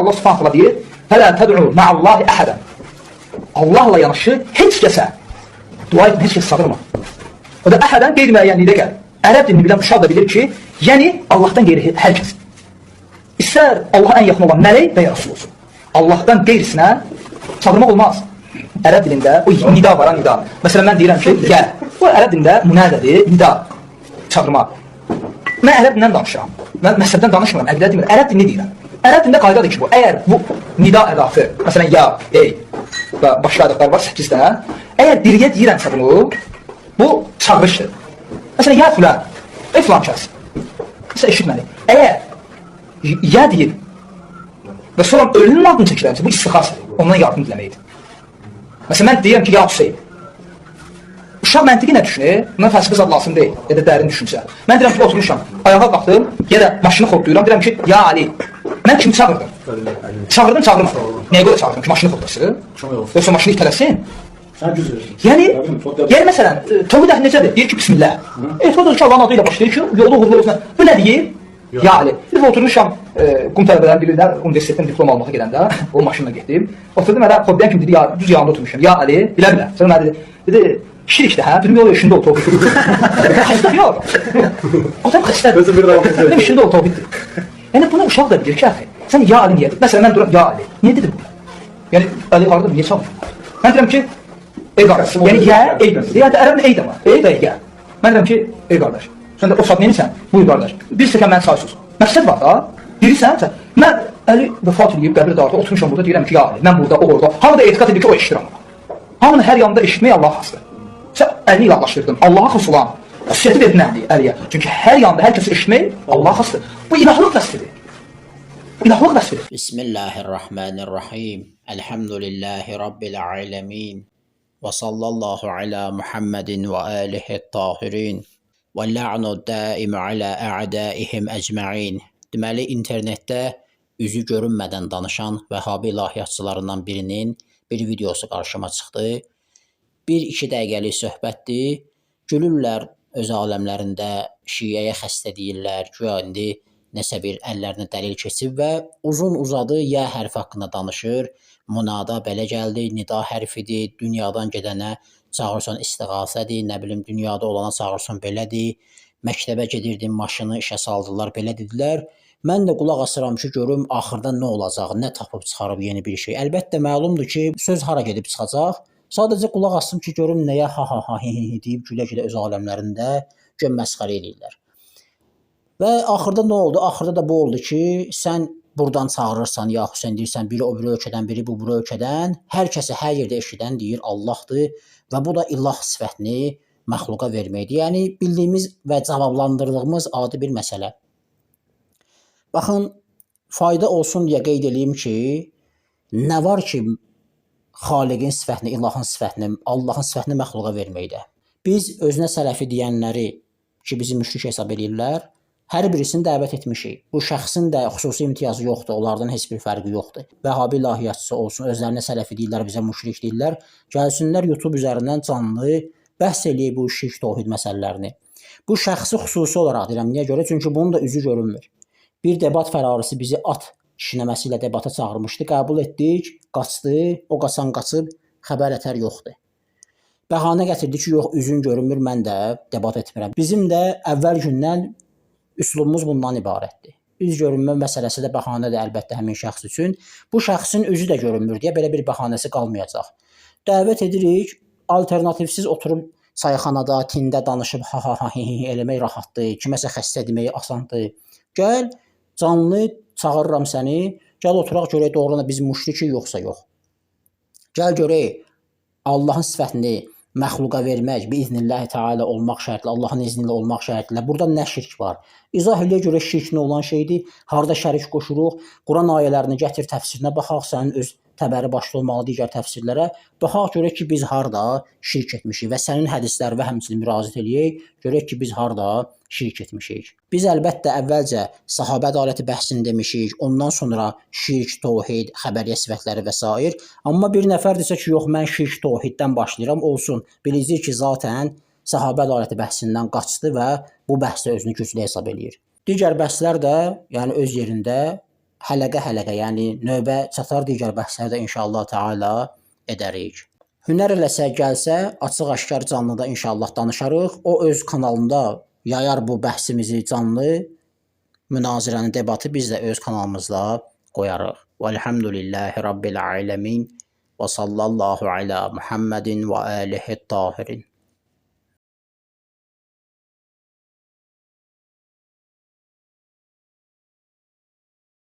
Allah Subhanahu taala deyir: "Fələ təd'u ma'allahi ahadan." Allahla yanaşı heç kəsə dua etmə, heç kəs çağırma. O da ahadan qeyri-müəyyənlikdə gəlir. Ərəb dilini bilən uşaq da bilir ki, yəni Allahdan qeyri hər kəs. İstər Allaha ən yaxın olan mələk və ya Rasul olsun. Allahdan qeyrisinə çağırmaq olmaz. Ərəb dilində o nida var, nida. Məsələn, mən deyirəm ki, gəl. Bu ərəb dilində munədədir, nida, çağırmaq. Mən ərəb dilindən danışıram. Mən məsələdən danışmıram, əqdə demir. Ərəb dilini deyirəm. Ərəb dilində qaydadır ki, bu, əgər bu nida ədatı, məsələn, ya, ey və başqa ədətlər var, 8 dənə. Əgər diriyə deyirəmsə bunu, bu çağırışdır. Məsələn, ya filan, ey filan kəs. Məsələn, eşitməli. Əgər ya deyir və sonra ölünün adını çəkirəmsə, bu istixasıdır, ondan yardım diləməkdir. Məsələn, mən deyirəm ki, ya Hüseyin. Uşaq məntiqi nə düşünür? Bundan fəlsəfə zad lazım deyil, ya da dərin düşünsə. Mən deyirəm ki, oturmuşam, ayağa qalxdım, ya da maşını xodlayıram, deyirəm ki, ya Ali, mən kimi çağırdım? Çağırdım, çağırmadım. Nəyə görə çağırdım ki, maşını xodlasın? Yoxsa maşını itələsin? Yəni məsələn, tövhid əhli necədir? Deyir ki, Bismillah. Odur ki, Allahın adıyla başlayır ki, yolu uğurlu olsun. Bu nə deyir? Ya Ali. Biz oturmuşam, qum tələbələrini bilirlər, universitetdən diplom almağa gedəndə, o maşınla getdim. Oturdum, hələ xodlayan kimi dedi, düz yanında oturmuşam. Ya Ali, bilə-bilə. Sonra mənə dedi, şirikdir, hə? Bizim yol işində ol, tövhid. Xəstə yox. Adam xəstədir. Bizim işində ol, tövhiddir. Yəni, buna uşaq da bilir ki, əxi, sən ya Ali niyə dedin? Məsələn, mən duram, ya Ali. Niyə dedim bunu? Yəni, Ali harada, niyə çalmır? Mən deyirəm ki, ey qardaş, yəni ya, ey qardaş. Ya da ərəblə ey də var, ey də ya. Mən deyirəm ki, ey qardaş, sən də o saat neyəsən? Buyur qardaş, bir stəkan mənə çay sus. Məqsəd var da, bilirsən sən. Mən Əli vəfat edib, qəbir darda oturmuşam burada, deyirəm ki, ya Ali, mən burada, o orada. Hamı da etiqat edir ki, o eşitir amma. Hamını hər yanında eşitmək Allaha xasdır. Sən Əli ilə anlaşdırdın, Allaha xas olan xüsusiyyəti verdin Əliyə. Çünki hər yanda hər kəsi eşitmək Allaha xasdır. Bu ilahlıq vəsfidir. İlahlıq vəsfidir. Bismillahirrahmanirrahim. Elhamdülillahi Rabbil alemin. Və sallallahu ala Muhammedin və alihi tahirin. Və la'nu daim ala a'daihim əcma'in. Deməli, internetdə üzü görünmədən danışan Vəhabi ilahiyyatçılarından birinin bir videosu qarşıma çıxdı. 1-2 dəqiqəlik söhbətdir. Gülürlər öz aləmlərində, şiəyə xəstə deyirlər, güya indi nəsə bir əllərinə dəlil keçib və uzun uzadı ya hərfi haqqında danışır. Munada belə gəldi, nida hərfidir, dünyadan gedənə çağırsan istiğasədir, nə bilim dünyada olana çağırsan belədir. Məktəbə gedirdim, maşını işə saldılar, belə dedilər. Mən də qulaq asıram ki, görüm axırda nə olacaq, nə tapıb çıxarıb yeni bir şey. Əlbəttə məlumdur ki, söz hara gedib çıxacaq. Sadəcə qulaq asım ki, görüm nəyə ha deyib gülə-gülə öz aləmlərində gör məsxərə eləyirlər. Və axırda nə oldu? Axırda da bu oldu ki, sən buradan çağırırsan, ya Hüseyin deyirsən, biri o biri ölkədən, biri bu biri ölkədən, hər kəsə hər yerdə eşidən deyir Allahdır və bu da ilah sifətini məxluqa verməkdir. Yəni bildiyimiz və cavablandırdığımız adi bir məsələ. Baxın, fayda olsun deyə qeyd edeyim ki, nə var ki, Xaliqin sifətini, ilahın sifətini, Allahın sifətini məxluqa verməkdə. Biz özünə sələfi deyənləri ki, bizi müşrik hesab edirlər, hər birisini dəvət etmişik. Bu şəxsin də xüsusi imtiyazı yoxdur, onlardan heç bir fərqi yoxdur. Vəhabi ilahiyyatçısı olsun, özlərinə sələfi deyirlər, bizə müşrik deyirlər. Gəlsinlər YouTube üzərindən canlı bəhs eləyib bu şirk tövhid məsələlərini. Bu şəxsi xüsusi olaraq deyirəm, niyə görə? Çünki bunun da üzü görünmür. Bir debat fərarisi bizi at kişnəməsi ilə debata çağırmışdı, qəbul etdik, qaçdı, o qaçan qaçıb, xəbər ətər yoxdur. Bəhanə gətirdi ki, yox, üzün görünmür, mən də debat etmirəm. Bizim də əvvəl gündən üslubumuz bundan ibarətdir. Üz görünmə məsələsi də bəhanədir əlbəttə həmin şəxs üçün. Bu şəxsin üzü də görünmür deyə belə bir bəhanəsi qalmayacaq. Dəvət edirik, alternativsiz oturub çayxanada, tində danışıb ha eləmək rahatdır, kiməsə xəstə demək asandır. Gəl, canlı çağırıram səni, gəl oturaq görək doğrudan biz müşrikik yoxsa yox. Gəl görək Allahın sifətini məxluqa vermək, biiznillah təala olmaq şərtlə, Allahın izni ilə olmaq şərtlə. Burada nə şirk var? İzah eləyə görə şirk nə olan şeydir? Harda şərik qoşuruq? Quran ayələrini gətir təfsirinə baxaq, sənin öz təbəri başda olmalı digər təfsirlərə. Baxaq görək ki, biz harda şirk etmişik və sənin hədisləri və həmçinin müraciət eləyək, görək ki, biz harda şirk etmişik. Biz əlbəttə əvvəlcə sahabə ədaləti bəhsini demişik, ondan sonra şirk, tövhid, xəbəriyyə sifətləri və s. Amma bir nəfər desə ki, yox, mən şirk, tövhiddən başlayıram, olsun. Biləcək ki, zatən sahabə ədaləti bəhsindən qaçdı və bu bəhsdə özünü güclü hesab eləyir. Digər bəhslər də, yəni öz yerində hələqə, yəni növbə çatar digər bəhslərdə inşallah təala edərik. Hünər eləsə gəlsə, açıq-aşkar canlıda inşallah danışarıq. O öz kanalında yayar bu bəhsimizi canlı, münazirəni, debatı biz də öz kanalımızda qoyarıq. Velhamdülillahi Rabbil aləmin və sallallahu alə Muhammedin və alihi tahirin.